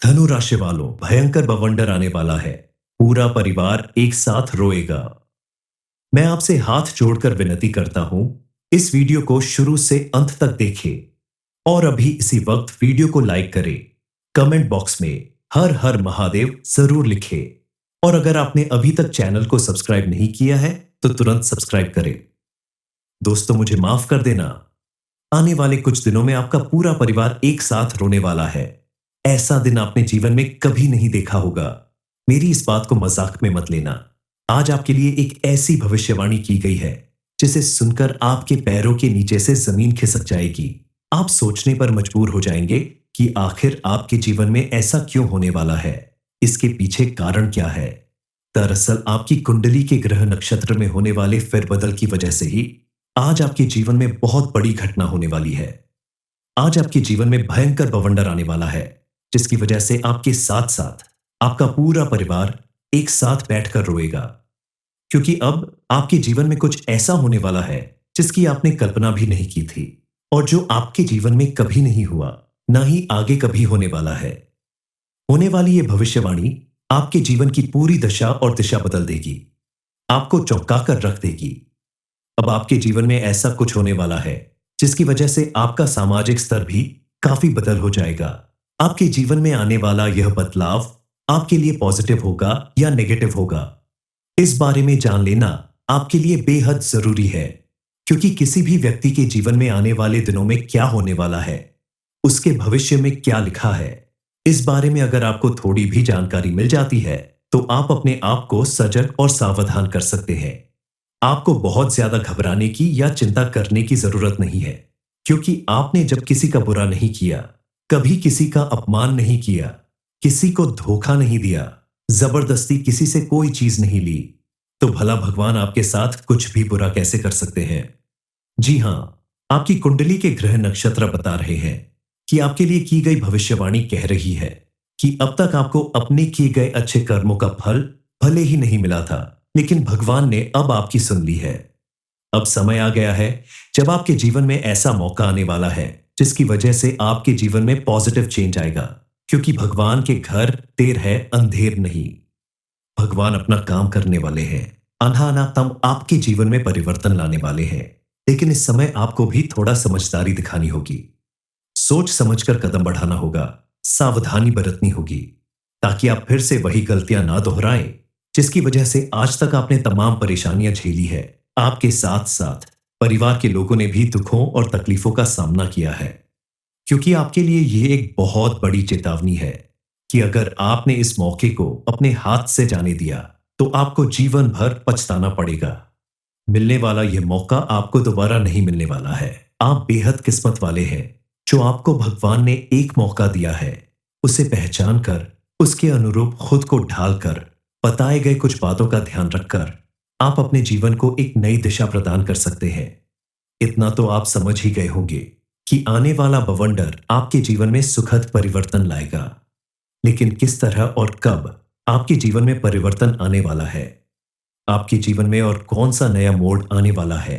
धनु राशि वालों, भयंकर बवंडर आने वाला है। पूरा परिवार एक साथ रोएगा। मैं आपसे हाथ जोड़कर विनती करता हूं, इस वीडियो को शुरू से अंत तक देखें और अभी इसी वक्त वीडियो को लाइक करें। कमेंट बॉक्स में हर हर महादेव जरूर लिखें और अगर आपने अभी तक चैनल को सब्सक्राइब नहीं किया है तो तुरंत सब्सक्राइब करें। दोस्तों, मुझे माफ कर देना, आने वाले कुछ दिनों में आपका पूरा परिवार एक साथ रोने वाला है। ऐसा दिन आपने जीवन में कभी नहीं देखा होगा। मेरी इस बात को मजाक में मत लेना। आज आपके लिए एक ऐसी भविष्यवाणी की गई है जिसे सुनकर आपके पैरों के नीचे से जमीन खिसक जाएगी। आप सोचने पर मजबूर हो जाएंगे कि आखिर आपके जीवन में ऐसा क्यों होने वाला है, इसके पीछे कारण क्या है। दरअसल आपकी कुंडली के ग्रह नक्षत्र में होने वाले फेरबदल की वजह से ही आज आपके जीवन में बहुत बड़ी घटना होने वाली है। आज आपके जीवन में भयंकर बवंडर आने वाला है, जिसकी वजह से आपके साथ साथ आपका पूरा परिवार एक साथ बैठकर रोएगा। क्योंकि अब आपके जीवन में कुछ ऐसा होने वाला है जिसकी आपने कल्पना भी नहीं की थी और जो आपके जीवन में कभी नहीं हुआ, ना ही आगे कभी होने वाला है। होने वाली ये भविष्यवाणी आपके जीवन की पूरी दशा और दिशा बदल देगी, आपको चौंका कर रख देगी। अब आपके जीवन में ऐसा कुछ होने वाला है जिसकी वजह से आपका सामाजिक स्तर भी काफी बदल हो जाएगा। आपके जीवन में आने वाला यह बदलाव आपके लिए पॉजिटिव होगा या नेगेटिव होगा, इस बारे में जान लेना आपके लिए बेहद जरूरी है। क्योंकि किसी भी व्यक्ति के जीवन में आने वाले दिनों में क्या होने वाला है, उसके भविष्य में क्या लिखा है, इस बारे में अगर आपको थोड़ी भी जानकारी मिल जाती है तो आप अपने आप को सजग और सावधान कर सकते हैं। आपको बहुत ज्यादा घबराने की या चिंता करने की जरूरत नहीं है, क्योंकि आपने जब किसी का बुरा नहीं किया, कभी किसी का अपमान नहीं किया, किसी को धोखा नहीं दिया, जबरदस्ती किसी से कोई चीज नहीं ली, तो भला भगवान आपके साथ कुछ भी बुरा कैसे कर सकते हैं। जी हां, आपकी कुंडली के ग्रह नक्षत्र बता रहे हैं कि आपके लिए की गई भविष्यवाणी कह रही है कि अब तक आपको अपने किए गए अच्छे कर्मों का फल भले ही नहीं मिला था, लेकिन भगवान ने अब आपकी सुन ली है। अब समय आ गया है जब आपके जीवन में ऐसा मौका आने वाला है जिसकी वजह से आपके जीवन में पॉजिटिव चेंज आएगा। क्योंकि भगवान के घर देर है अंधेर नहीं। भगवान अपना काम करने वाले हैं। अनातम आपके जीवन में परिवर्तन लाने वाले हैं। लेकिन इस समय आपको भी थोड़ा समझदारी दिखानी होगी, सोच समझकर कदम बढ़ाना होगा, सावधानी बरतनी होगी, ताकि आप फिर से वही गलतियां ना दोहराएं जिसकी वजह से आज तक आपने तमाम परेशानियां झेली है। आपके साथ साथ परिवार के लोगों ने भी दुखों और तकलीफों का सामना किया है। क्योंकि आपके लिए यह एक बहुत बड़ी चेतावनी है कि अगर आपने इस मौके को अपने हाथ से जाने दिया तो आपको जीवन भर पछताना पड़ेगा। मिलने वाला यह मौका आपको दोबारा नहीं मिलने वाला है। आप बेहद किस्मत वाले हैं जो आपको भगवान ने एक मौका दिया है। उसे पहचान कर, उसके अनुरूप खुद को ढालकर, बताए गए कुछ बातों का ध्यान रखकर आप अपने जीवन को एक नई दिशा प्रदान कर सकते हैं। इतना तो आप समझ ही गए होंगे कि आने वाला बवंडर आपके जीवन में सुखद परिवर्तन लाएगा। लेकिन किस तरह और कब आपके जीवन में परिवर्तन आने वाला है, आपके जीवन में और कौन सा नया मोड़ आने वाला है,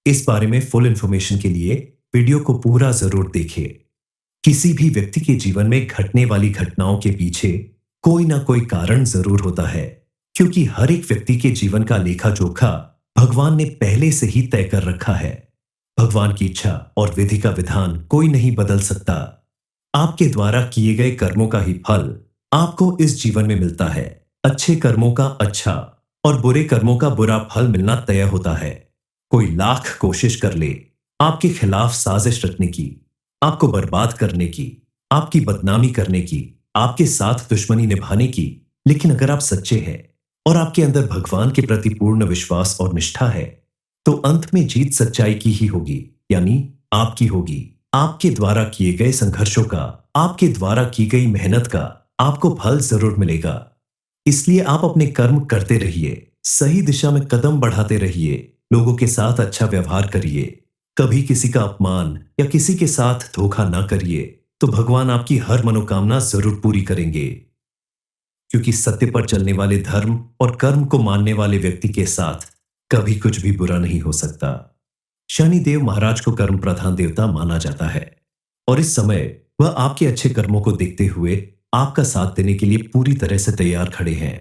इस बारे में फुल इंफॉर्मेशन के लिए वीडियो को पूरा जरूर देखें। किसी भी व्यक्ति के जीवन में घटने वाली घटनाओं के पीछे कोई ना कोई कारण जरूर होता है। क्योंकि हर एक व्यक्ति के जीवन का लेखा जोखा भगवान ने पहले से ही तय कर रखा है। भगवान की इच्छा और विधि का विधान कोई नहीं बदल सकता। आपके द्वारा किए गए कर्मों का ही फल आपको इस जीवन में मिलता है। अच्छे कर्मों का अच्छा और बुरे कर्मों का बुरा फल मिलना तय होता है। कोई लाख कोशिश कर ले आपके खिलाफ साजिश रचने की, आपको बर्बाद करने की, आपकी बदनामी करने की, आपके साथ दुश्मनी निभाने की, लेकिन अगर आप सच्चे हैं और आपके अंदर भगवान के प्रति पूर्ण विश्वास और निष्ठा है तो अंत में जीत सच्चाई की ही होगी, यानी आपकी होगी। आपके द्वारा किए गए संघर्षों का, आपके द्वारा की गई मेहनत का आपको फल जरूर मिलेगा। इसलिए आप अपने कर्म करते रहिए, सही दिशा में कदम बढ़ाते रहिए, लोगों के साथ अच्छा व्यवहार करिए, कभी किसी का अपमान या किसी के साथ धोखा ना करिए, तो भगवान आपकी हर मनोकामना जरूर पूरी करेंगे। क्योंकि सत्य पर चलने वाले धर्म और कर्म को मानने वाले व्यक्ति के साथ कभी कुछ भी बुरा नहीं हो सकता। शनिदेव महाराज को कर्म प्रधान देवता माना जाता है और इस समय वह आपके अच्छे कर्मों को देखते हुए आपका साथ देने के लिए पूरी तरह से तैयार खड़े हैं,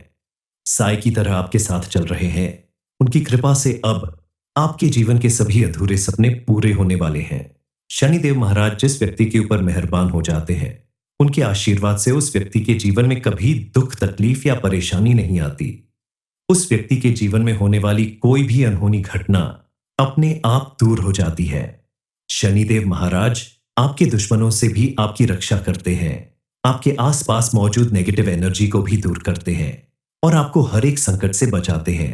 साय की तरह आपके साथ चल रहे हैं। उनकी कृपा से अब आपके जीवन के सभी अधूरे सपने पूरे होने वाले हैं। शनिदेव महाराज जिस व्यक्ति के ऊपर मेहरबान हो जाते हैं, उनके आशीर्वाद से उस व्यक्ति के जीवन में कभी दुख, तकलीफ या परेशानी नहीं आती। उस व्यक्ति के जीवन में होने वाली कोई भी अनहोनी घटना अपने आप दूर हो जाती है। शनिदेव महाराज आपके दुश्मनों से भी आपकी रक्षा करते हैं, आपके आसपास मौजूद नेगेटिव एनर्जी को भी दूर करते हैं और आपको हर एक संकट से बचाते हैं।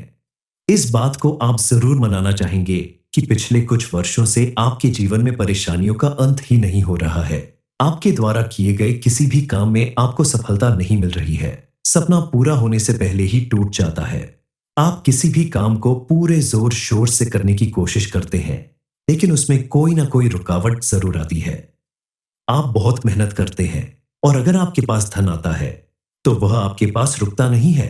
इस बात को आप जरूर मनाना चाहेंगे कि पिछले कुछ वर्षों से आपके जीवन में परेशानियों का अंत ही नहीं हो रहा है। आपके द्वारा किए गए किसी भी काम में आपको सफलता नहीं मिल रही है। सपना पूरा होने से पहले ही टूट जाता है। आप किसी भी काम को पूरे जोर शोर से करने की कोशिश करते हैं, लेकिन उसमें कोई ना कोई रुकावट जरूर आती है। आप बहुत मेहनत करते हैं और अगर आपके पास धन आता है तो वह आपके पास रुकता नहीं है।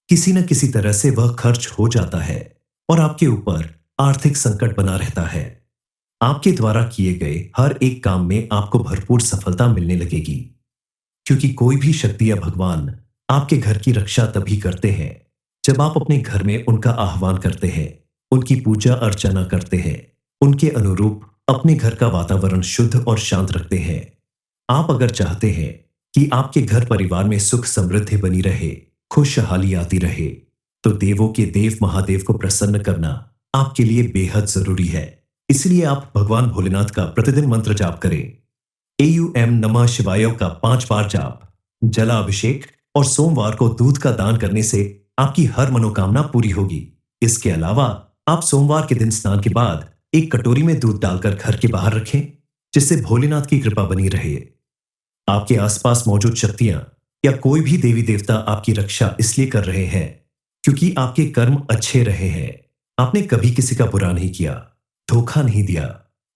किसी न किसी तरह से वह खर्च हो जाता है और आपके ऊपर आर्थिक संकट बना रहता है। आपके द्वारा किए गए हर एक काम में आपको भरपूर सफलता मिलने लगेगी, क्योंकि कोई भी शक्ति या भगवान आपके घर की रक्षा तभी करते हैं जब आप अपने घर में उनका आह्वान करते हैं, उनकी पूजा अर्चना करते हैं, उनके अनुरूप अपने घर का वातावरण शुद्ध और शांत रखते हैं। आप अगर चाहते हैं कि आपके घर परिवार में सुख समृद्धि बनी रहे, खुशहाली आती रहे, तो देवों के देव महादेव को प्रसन्न करना आपके लिए बेहद जरूरी है। इसलिए आप भगवान भोलेनाथ का प्रतिदिन मंत्र जाप करें। AUM नमः शिवाय का 5 बार जाप, जलाभिषेक और सोमवार को दूध का दान करने से आपकी हर मनोकामना पूरी होगी। इसके अलावा आप सोमवार के दिन स्नान के बाद एक कटोरी में दूध डालकर घर के बाहर रखें, जिससे भोलेनाथ की कृपा बनी रहे। आपके आसपास मौजूद शक्तियां या कोई भी देवी देवता आपकी रक्षा इसलिए कर रहे हैं क्योंकि आपके कर्म अच्छे रहे हैं। आपने कभी किसी का बुरा नहीं किया, धोखा नहीं दिया,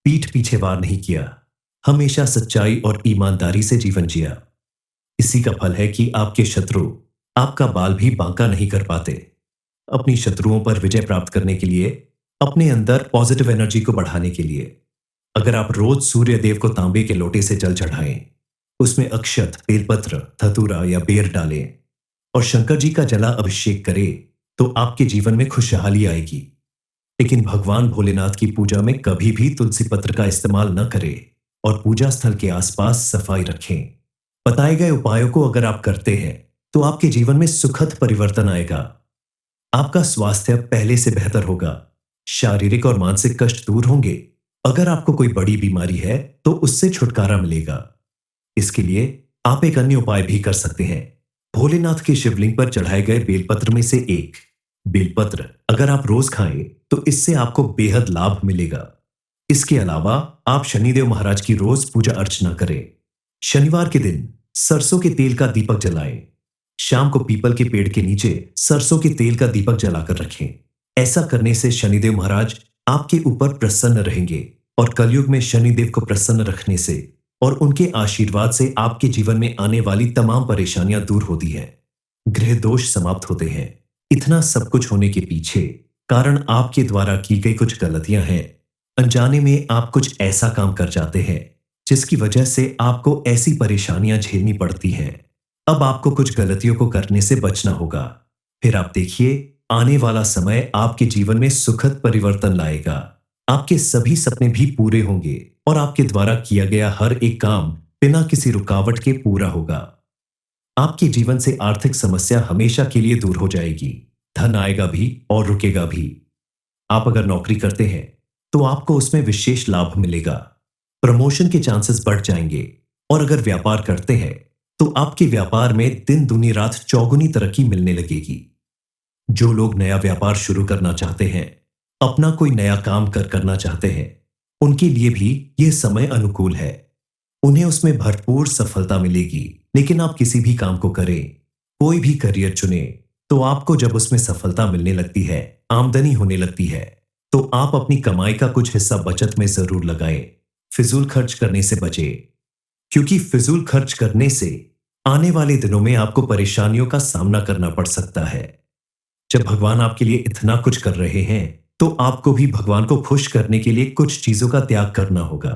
पीठ पीछे वार नहीं किया, हमेशा सच्चाई और ईमानदारी से जीवन जिया। इसी का फल है कि आपके शत्रु आपका बाल भी बांका नहीं कर पाते। अपनी शत्रुओं पर विजय प्राप्त करने के लिए, अपने अंदर पॉजिटिव एनर्जी को बढ़ाने के लिए, अगर आप रोज सूर्य देव को तांबे के लोटे से जल चढ़ाएं, उसमें अक्षत, बेलपत्र, धतूरा या बेर डालें और शंकर जी का जला अभिषेक करें, तो आपके जीवन में खुशहाली आएगी। लेकिन भगवान भोलेनाथ की पूजा में कभी भी तुलसी पत्र का इस्तेमाल न करें और पूजा स्थल के आसपास सफाई रखें। बताए गए उपायों को अगर आप करते हैं तो आपके जीवन में सुखद परिवर्तन आएगा। आपका स्वास्थ्य पहले से बेहतर होगा, शारीरिक और मानसिक कष्ट दूर होंगे। अगर आपको कोई बड़ी बीमारी है तो उससे छुटकारा मिलेगा। इसके लिए आप एक अन्य उपाय भी कर सकते हैं। भोलेनाथ के शिवलिंग पर चढ़ाए गए बेलपत्र में से एक बेलपत्र अगर आप रोज खाएं तो इससे आपको बेहद लाभ मिलेगा। इसके अलावा आप शनिदेव महाराज की रोज पूजा अर्चना करें। शनिवार के दिन सरसों के तेल का दीपक जलाएं। शाम को पीपल के पेड़ के नीचे सरसों के तेल का दीपक जलाकर रखें। ऐसा करने से शनिदेव महाराज आपके ऊपर प्रसन्न रहेंगे और कलयुग में शनिदेव को प्रसन्न रखने से और उनके आशीर्वाद से आपके जीवन में आने वाली तमाम परेशानियां दूर होती हैं, ग्रह दोष समाप्त होते हैं। इतना सब कुछ होने के पीछे कारण आपके द्वारा की गई कुछ गलतियां हैं। अनजाने में आप कुछ ऐसा काम कर जाते हैं जिसकी वजह से आपको ऐसी परेशानियां झेलनी पड़ती हैं। अब आपको कुछ गलतियों को करने से बचना होगा। फिर आप देखिए, आने वाला समय आपके जीवन में सुखद परिवर्तन लाएगा। आपके सभी सपने भी पूरे होंगे और आपके द्वारा किया गया हर एक काम बिना किसी रुकावट के पूरा होगा। आपके जीवन से आर्थिक समस्या हमेशा के लिए दूर हो जाएगी। धन आएगा भी और रुकेगा भी। आप अगर नौकरी करते हैं तो आपको उसमें विशेष लाभ मिलेगा। प्रमोशन के चांसेस बढ़ जाएंगे और अगर व्यापार करते हैं तो आपके व्यापार में दिन दूनी रात चौगुनी तरक्की मिलने लगेगी। जो लोग नया व्यापार शुरू करना चाहते हैं, अपना कोई नया काम करना चाहते हैं, उनके लिए भी यह समय अनुकूल है। उन्हें उसमें भरपूर सफलता मिलेगी। लेकिन आप किसी भी काम को करें, कोई भी करियर चुने, तो आपको जब उसमें सफलता मिलने लगती है, आमदनी होने लगती है, तो आप अपनी कमाई का कुछ हिस्सा बचत में जरूर लगाएं। फिजूल खर्च करने से बचें, क्योंकि फिजूल खर्च करने से आने वाले दिनों में आपको परेशानियों का सामना करना पड़ सकता है। जब भगवान आपके लिए इतना कुछ कर रहे हैं तो आपको भी भगवान को खुश करने के लिए कुछ चीजों का त्याग करना होगा,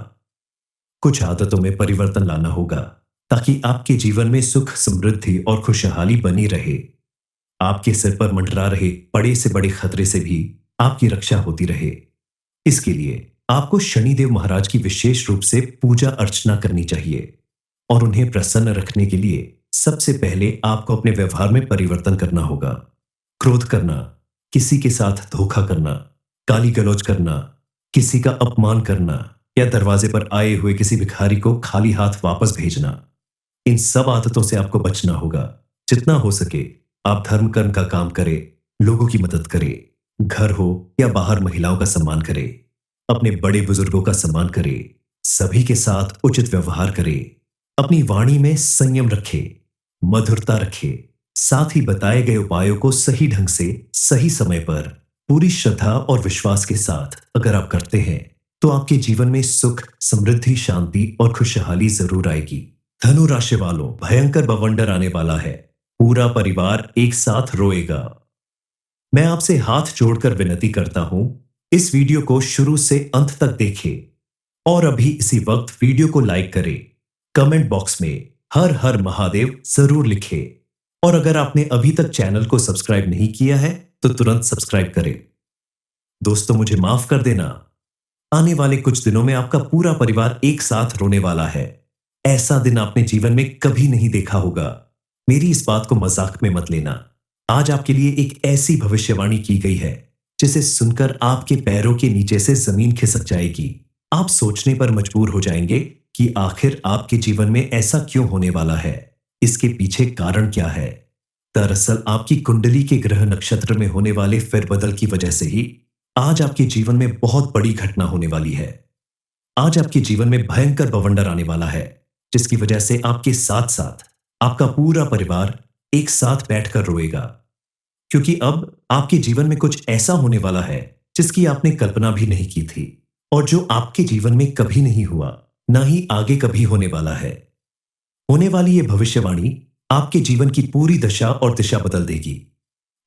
कुछ आदतों में परिवर्तन लाना होगा, ताकि आपके जीवन में सुख, समृद्धि और खुशहाली बनी रहे। आपके सिर पर मंडरा रहे बड़े से बड़े खतरे से भी आपकी रक्षा होती रहे। इसके लिए आपको शनिदेव महाराज की विशेष रूप से पूजा अर्चना करनी चाहिए और उन्हें प्रसन्न रखने के लिए सबसे पहले आपको अपने व्यवहार में परिवर्तन करना होगा। क्रोध करना, किसी के साथ धोखा करना, गाली गलौज करना, किसी का अपमान करना या दरवाजे पर आए हुए किसी भिखारी को खाली हाथ वापस भेजना, इन सब आदतों से आपको बचना होगा। जितना हो सके आप धर्म कर्म का काम करें, लोगों की मदद करें, घर हो या बाहर महिलाओं का सम्मान करें, अपने बड़े बुजुर्गों का सम्मान करें, सभी के साथ उचित व्यवहार करें, अपनी वाणी में संयम रखें, मधुरता रखें। साथ ही बताए गए उपायों को सही ढंग से सही समय पर पूरी श्रद्धा और विश्वास के साथ अगर आप करते हैं तो आपके जीवन में सुख, समृद्धि, शांति और खुशहाली जरूर आएगी। धनु राशि वालों, भयंकर बवंडर आने वाला है। पूरा परिवार एक साथ रोएगा। मैं आपसे हाथ जोड़कर विनती करता हूं, इस वीडियो को शुरू से अंत तक देखें और अभी इसी वक्त वीडियो को लाइक करें। कमेंट बॉक्स में हर हर महादेव जरूर लिखें और अगर आपने अभी तक चैनल को सब्सक्राइब नहीं किया है तो तुरंत सब्सक्राइब करें। दोस्तों, मुझे माफ कर देना, आने वाले कुछ दिनों में आपका पूरा परिवार एक साथ रोने वाला है। ऐसा दिन आपने जीवन में कभी नहीं देखा होगा। मेरी इस बात को मजाक में मत लेना। आज आपके लिए एक ऐसी भविष्यवाणी की गई है जिसे सुनकर आपके पैरों के नीचे से जमीन खिसक जाएगी। आप सोचने पर मजबूर हो जाएंगे कि आखिर आपके जीवन में ऐसा क्यों होने वाला है, इसके पीछे कारण क्या है। दरअसल आपकी कुंडली के ग्रह नक्षत्र में होने वाले फेरबदल की वजह से ही आज आपके जीवन में बहुत बड़ी घटना होने वाली है। आज आपके जीवन में भयंकर बवंडर आने वाला है जिसकी वजह से आपके साथ साथ आपका पूरा परिवार एक साथ बैठकर रोएगा, क्योंकि अब आपके जीवन में कुछ ऐसा होने वाला है जिसकी आपने कल्पना भी नहीं की थी और जो आपके जीवन में कभी नहीं हुआ, ना ही आगे कभी होने वाला है। होने वाली यह भविष्यवाणी आपके जीवन की पूरी दशा और दिशा बदल देगी,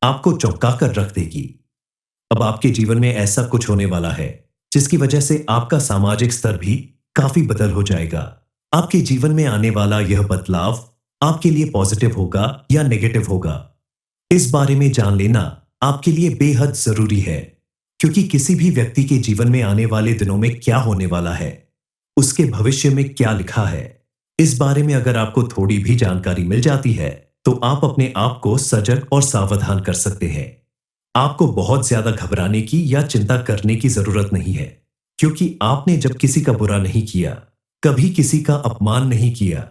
आपको चौंका कर रख देगी। अब आपके जीवन में ऐसा कुछ होने वाला है जिसकी वजह से आपका सामाजिक स्तर भी काफी बदल हो जाएगा। आपके जीवन में आने वाला यह बदलाव आपके लिए पॉजिटिव होगा या नेगेटिव होगा, इस बारे में जान लेना आपके लिए बेहद जरूरी है, क्योंकि किसी भी व्यक्ति के जीवन में आने वाले दिनों में क्या होने वाला है, उसके भविष्य में क्या लिखा है, इस बारे में अगर आपको थोड़ी भी जानकारी मिल जाती है तो आप अपने आप को सजग और सावधान कर सकते हैं। आपको बहुत ज्यादा घबराने की या चिंता करने की जरूरत नहीं है, क्योंकि आपने जब किसी का बुरा नहीं किया, कभी किसी का अपमान नहीं किया,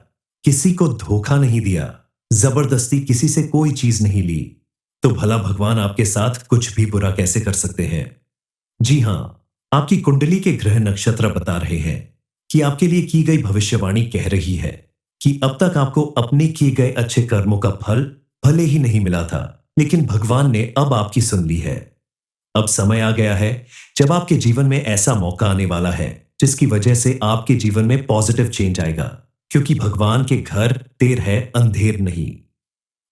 किसी को धोखा नहीं दिया, जबरदस्ती किसी से कोई चीज नहीं ली, तो भला भगवान आपके साथ कुछ भी बुरा कैसे कर सकते हैं। जी हां, आपकी कुंडली के ग्रह नक्षत्र बता रहे हैं कि आपके लिए की गई भविष्यवाणी कह रही है कि अब तक आपको अपने किए गए अच्छे कर्मों का फल भले ही नहीं मिला था, लेकिन भगवान ने अब आपकी सुन ली है। अब समय आ गया है जब आपके जीवन में ऐसा मौका आने वाला है जिसकी वजह से आपके जीवन में पॉजिटिव चेंज आएगा, क्योंकि भगवान के घर देर है अंधेर नहीं।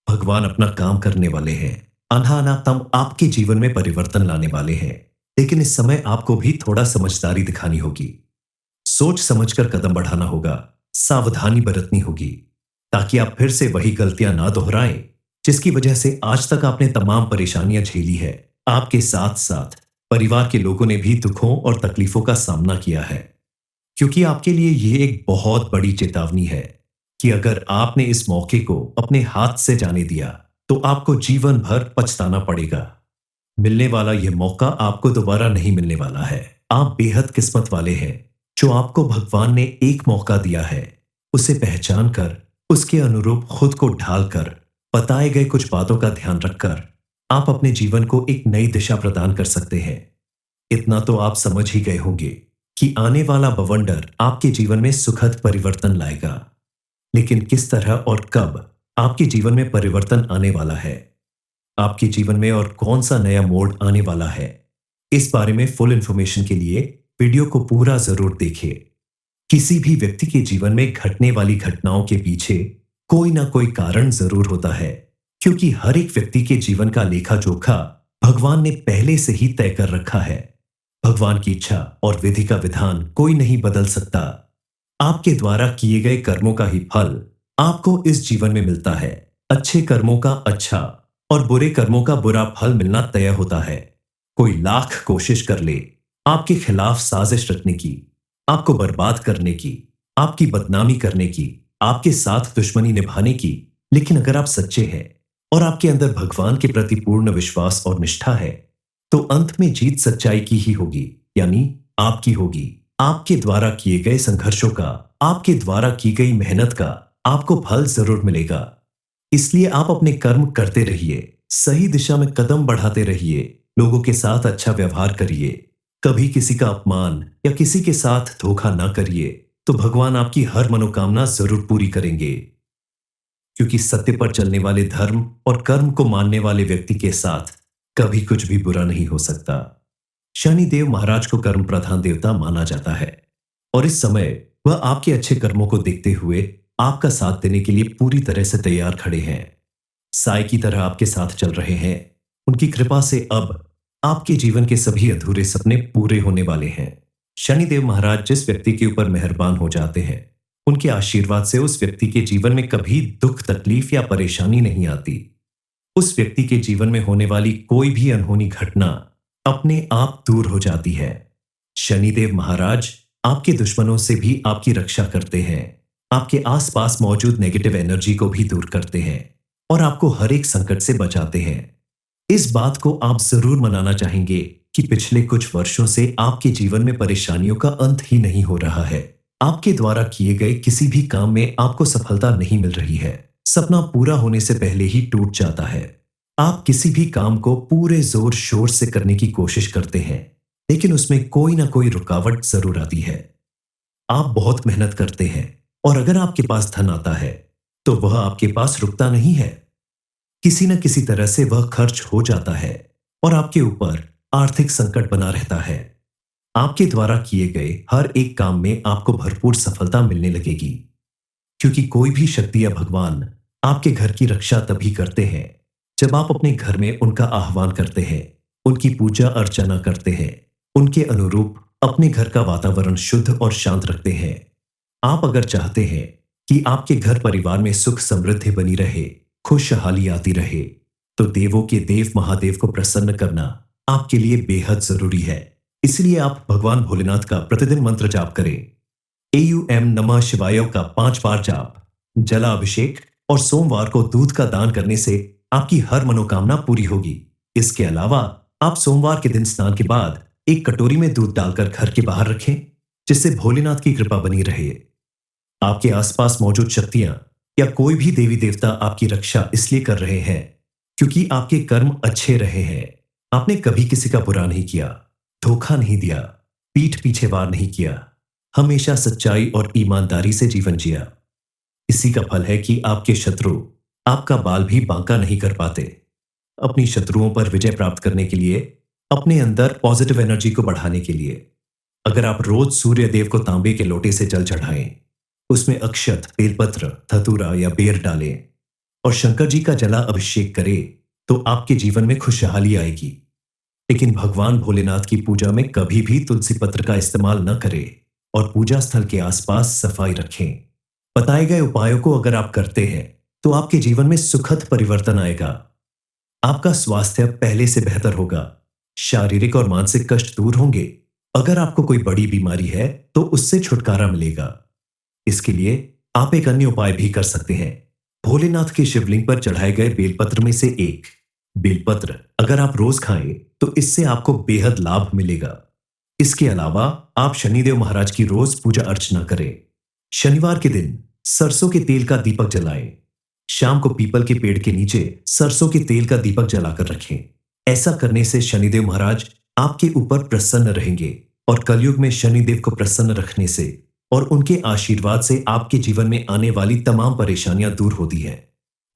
भगवान अपना काम करने वाले हैं। अनाहतम आपके जीवन में परिवर्तन लाने वाले हैं, लेकिन इस समय आपको भी थोड़ा समझदारी दिखानी होगी। सोच समझकर कदम बढ़ाना होगा, सावधानी बरतनी होगी, ताकि आप फिर से वही गलतियां ना दोहराएं जिसकी वजह से आज तक आपने तमाम परेशानियां झेली है। आपके साथ साथ परिवार के लोगों ने भी दुखों और तकलीफों का सामना किया है, क्योंकि आपके लिए यह एक बहुत बड़ी चेतावनी है कि अगर आपने इस मौके को अपने हाथ से जाने दिया तो आपको जीवन भर पछताना पड़ेगा। मिलने वाला यह मौका आपको दोबारा नहीं मिलने वाला है। आप बेहद किस्मत वाले हैं जो आपको भगवान ने एक मौका दिया है। उसे पहचान कर उसके अनुरूप खुद को ढालकर बताए गए कुछ बातों का ध्यान रखकर आप अपने जीवन को एक नई दिशा प्रदान कर सकते हैं। इतना तो आप समझ ही गए होंगे कि आने वाला बवंडर आपके जीवन में सुखद परिवर्तन लाएगा, लेकिन किस तरह और कब आपके जीवन में परिवर्तन आने वाला है, आपके जीवन में और कौन सा नया मोड़ आने वाला है, इस बारे में फुल इंफॉर्मेशन के लिए वीडियो को पूरा जरूर देखिए। किसी भी व्यक्ति के जीवन में घटने वाली घटनाओं के पीछे कोई ना कोई कारण जरूर होता है, क्योंकि हर एक व्यक्ति के जीवन का लेखा जोखा भगवान ने पहले से ही तय कर रखा है। भगवान की इच्छा और विधि का विधान कोई नहीं बदल सकता। आपके द्वारा किए गए कर्मों का ही फल आपको इस जीवन में मिलता है अच्छे कर्मों का अच्छा और बुरे कर्मों का बुरा फल मिलना तय होता है। कोई लाख कोशिश कर ले आपके खिलाफ साजिश रचने की, आपको बर्बाद करने की, आपकी बदनामी करने की, आपके साथ दुश्मनी निभाने की, लेकिन अगर आप सच्चे हैं और आपके अंदर भगवान के प्रति पूर्ण विश्वास और निष्ठा है, तो अंत में जीत सच्चाई की ही होगी, यानी आपकी होगी। आपके द्वारा किए गए संघर्षों का, आपके द्वारा की गई मेहनत का आपको फल जरूर मिलेगा। इसलिए आप अपने कर्म करते रहिए, सही दिशा में कदम बढ़ाते रहिए, लोगों के साथ अच्छा व्यवहार करिए, कभी किसी का अपमान या किसी के साथ धोखा ना करिए, तो भगवान आपकी हर मनोकामना जरूर पूरी करेंगे। क्योंकि सत्य पर चलने वाले धर्म और कर्म को मानने वाले व्यक्ति के साथ कभी कुछ भी बुरा नहीं हो सकता। शनिदेव महाराज को कर्म प्रधान देवता माना जाता है और इस समय वह आपके अच्छे कर्मों को देखते हुए आपका साथ देने के लिए पूरी तरह से तैयार खड़े हैं। साई की तरह आपके साथ चल रहे हैं। उनकी कृपा से अब आपके जीवन के सभी अधूरे सपने पूरे होने वाले हैं। शनिदेव महाराज जिस व्यक्ति के ऊपर मेहरबान हो जाते हैं, उनके आशीर्वाद से उस व्यक्ति के जीवन में कभी दुख, तकलीफ या परेशानी नहीं आती। उस व्यक्ति के जीवन में होने वाली कोई भी अनहोनी घटना अपने आप दूर हो जाती है। शनिदेव महाराज आपके दुश्मनों से भी आपकी रक्षा करते हैं, आपके आसपास मौजूद नेगेटिव एनर्जी को भी दूर करते हैं और आपको हर एक संकट से बचाते हैं। इस बात को आप जरूर मनाना चाहेंगे कि पिछले कुछ वर्षों से आपके जीवन में परेशानियों का अंत ही नहीं हो रहा है। आपके द्वारा किए गए किसी भी काम में आपको सफलता नहीं मिल रही है। सपना पूरा होने से पहले ही टूट जाता है। आप किसी भी काम को पूरे जोर शोर से करने की कोशिश करते हैं, लेकिन उसमें कोई ना कोई रुकावट जरूर आती है। आप बहुत मेहनत करते हैं और अगर आपके पास धन आता है, तो वह आपके पास रुकता नहीं है। किसी न किसी तरह से वह खर्च हो जाता है और आपके ऊपर आर्थिक संकट बना रहता है। आपके द्वारा किए गए हर एक काम में आपको भरपूर सफलता मिलने लगेगी, क्योंकि कोई भी शक्ति या भगवान आपके घर की रक्षा तभी करते हैं जब आप अपने घर में उनका आह्वान करते हैं, उनकी पूजा अर्चना करते हैं, उनके अनुरूप अपने घर का वातावरण शुद्ध और शांत रखते हैं। आप अगर चाहते हैं कि आपके घर परिवार में सुख समृद्धि बनी रहे, खुशहाली आती रहे, तो देवों के देव महादेव को प्रसन्न करना आपके लिए बेहद जरूरी है। इसलिए आप भगवान भोलेनाथ का प्रतिदिन मंत्र जाप करें। AUM नमः शिवाय का 5 बार जाप, जलाभिषेक और सोमवार को दूध का दान करने से आपकी हर मनोकामना पूरी होगी। इसके अलावा आप सोमवार के दिन स्नान के बाद एक कटोरी में दूध डालकर घर के बाहर रखें, जिससे भोलेनाथ की कृपा बनी रहे। आपके आसपास मौजूद शक्तियां या कोई भी देवी देवता आपकी रक्षा इसलिए कर रहे हैं क्योंकि आपके कर्म अच्छे रहे हैं। आपने कभी किसी का बुरा नहीं किया, धोखा नहीं दिया, पीठ पीछे वार नहीं किया, हमेशा सच्चाई और ईमानदारी से जीवन जिया। इसी का फल है कि आपके शत्रु आपका बाल भी बांका नहीं कर पाते। अपनी शत्रुओं पर विजय प्राप्त करने के लिए, अपने अंदर पॉजिटिव एनर्जी को बढ़ाने के लिए, अगर आप रोज सूर्य देव को तांबे के लोटे से जल चढ़ाएं, उसमें अक्षत, बेलपत्र, धतूरा या बेर डालें और शंकर जी का जला अभिषेक करें, तो आपके जीवन में खुशहाली आएगी। लेकिन भगवान भोलेनाथ की पूजा में कभी भी तुलसी पत्र का इस्तेमाल न करें और पूजा स्थल के आसपास सफाई रखें। बताए गए उपायों को अगर आप करते हैं, तो आपके जीवन में सुखद परिवर्तन आएगा। आपका स्वास्थ्य पहले से बेहतर होगा, शारीरिक और मानसिक कष्ट दूर होंगे। अगर आपको कोई बड़ी बीमारी है, तो उससे छुटकारा मिलेगा। इसके लिए आप एक अन्य उपाय भी कर सकते हैं। भोलेनाथ के शिवलिंग पर चढ़ाए गए बेलपत्र में से एक बेलपत्र अगर आप रोज खाएं, तो इससे आपको बेहद लाभ मिलेगा। इसके अलावा आप शनिदेव महाराज की रोज पूजा अर्चना करें। शनिवार के दिन सरसों के तेल का दीपक जलाएं। शाम को पीपल के पेड़ के नीचे सरसों के तेल का दीपक जलाकर रखें। ऐसा करने से शनिदेव महाराज आपके ऊपर प्रसन्न रहेंगे और कलयुग में शनिदेव को प्रसन्न रखने से और उनके आशीर्वाद से आपके जीवन में आने वाली तमाम परेशानियां दूर होती हैं,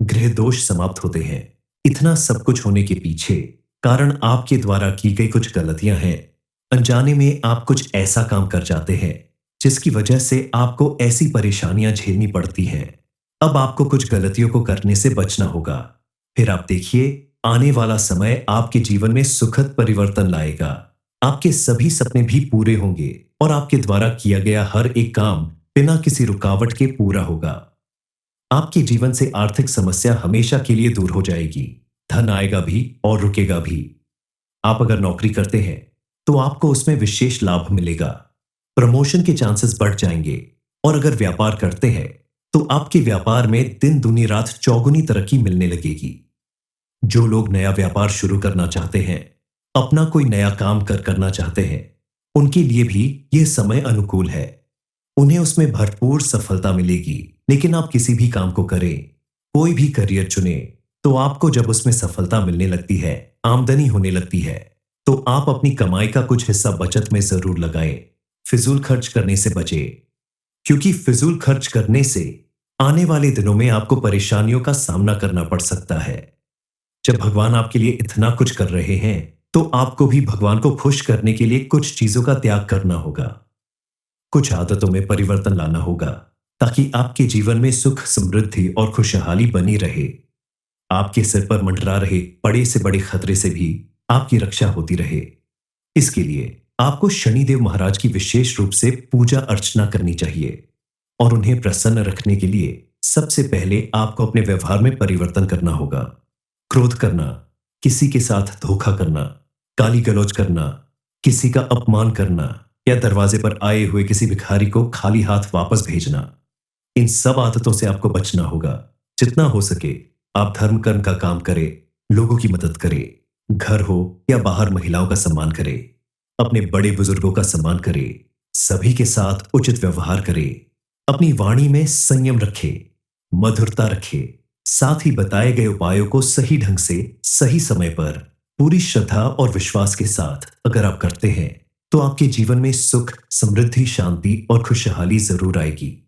ग्रह दोष समाप्त होते हैं। इतना सब कुछ होने के पीछे कारण आपके द्वारा की गई कुछ गलतियां हैं। अनजाने में आप कुछ ऐसा काम कर जाते हैं जिसकी वजह से आपको ऐसी परेशानियां झेलनी पड़ती हैं। अब आपको कुछ गलतियों को करने से बचना होगा। फिर आप देखिए, आने वाला समय आपके जीवन में सुखद परिवर्तन लाएगा। आपके सभी सपने भी पूरे होंगे और आपके द्वारा किया गया हर एक काम बिना किसी रुकावट के पूरा होगा। आपके जीवन से आर्थिक समस्या हमेशा के लिए दूर हो जाएगी। धन आएगा भी और रुकेगा भी। आप अगर नौकरी करते हैं तो आपको उसमें विशेष लाभ मिलेगा। प्रमोशन के चांसेस बढ़ जाएंगे। और अगर व्यापार करते हैं तो आपके व्यापार में दिन दूनी रात चौगुनी तरक्की मिलने लगेगी। जो लोग नया व्यापार शुरू करना चाहते हैं, अपना कोई नया काम करना चाहते हैं, उनके लिए भी यह समय अनुकूल है। उन्हें उसमें भरपूर सफलता मिलेगी। लेकिन आप किसी भी काम को करें, कोई भी करियर चुने, तो आपको जब उसमें सफलता मिलने लगती है, आमदनी होने लगती है, तो आप अपनी कमाई का कुछ हिस्सा बचत में जरूर लगाएं। फिजूल खर्च करने से बचें, क्योंकि फिजूल खर्च करने से आने वाले दिनों में आपको परेशानियों का सामना करना पड़ सकता है। जब भगवान आपके लिए इतना कुछ कर रहे हैं, तो आपको भी भगवान को खुश करने के लिए कुछ चीजों का त्याग करना होगा। कुछ आदतों में परिवर्तन लाना होगा, ताकि आपके जीवन में सुख, समृद्धि और खुशहाली बनी रहे। आपके सिर पर मंडरा रहे बड़े से बड़े खतरे से भी आपकी रक्षा होती रहे। इसके लिए आपको शनिदेव महाराज की विशेष रूप से पूजा अर्चना करनी चाहिए। और उन्हें प्रसन्न रखने के लिए सबसे पहले आपको अपने व्यवहार में परिवर्तन करना होगा। क्रोध करना, किसी के साथ धोखा करना, गाली गलौज करना, किसी का अपमान करना या दरवाजे पर आए हुए किसी भिखारी को खाली हाथ वापस भेजना, इन सब आदतों से आपको बचना होगा। जितना हो सके आप धर्म कर्म का काम करें, लोगों की मदद करें, घर हो या बाहर महिलाओं का सम्मान करें, अपने बड़े बुजुर्गों का सम्मान करें, सभी के साथ उचित व्यवहार करें, अपनी वाणी में संयम रखें, मधुरता रखें। साथ ही बताए गए उपायों को सही ढंग से, सही समय पर, पूरी श्रद्धा और विश्वास के साथ अगर आप करते हैं, तो आपके जीवन में सुख, समृद्धि, शांति और खुशहाली जरूर आएगी।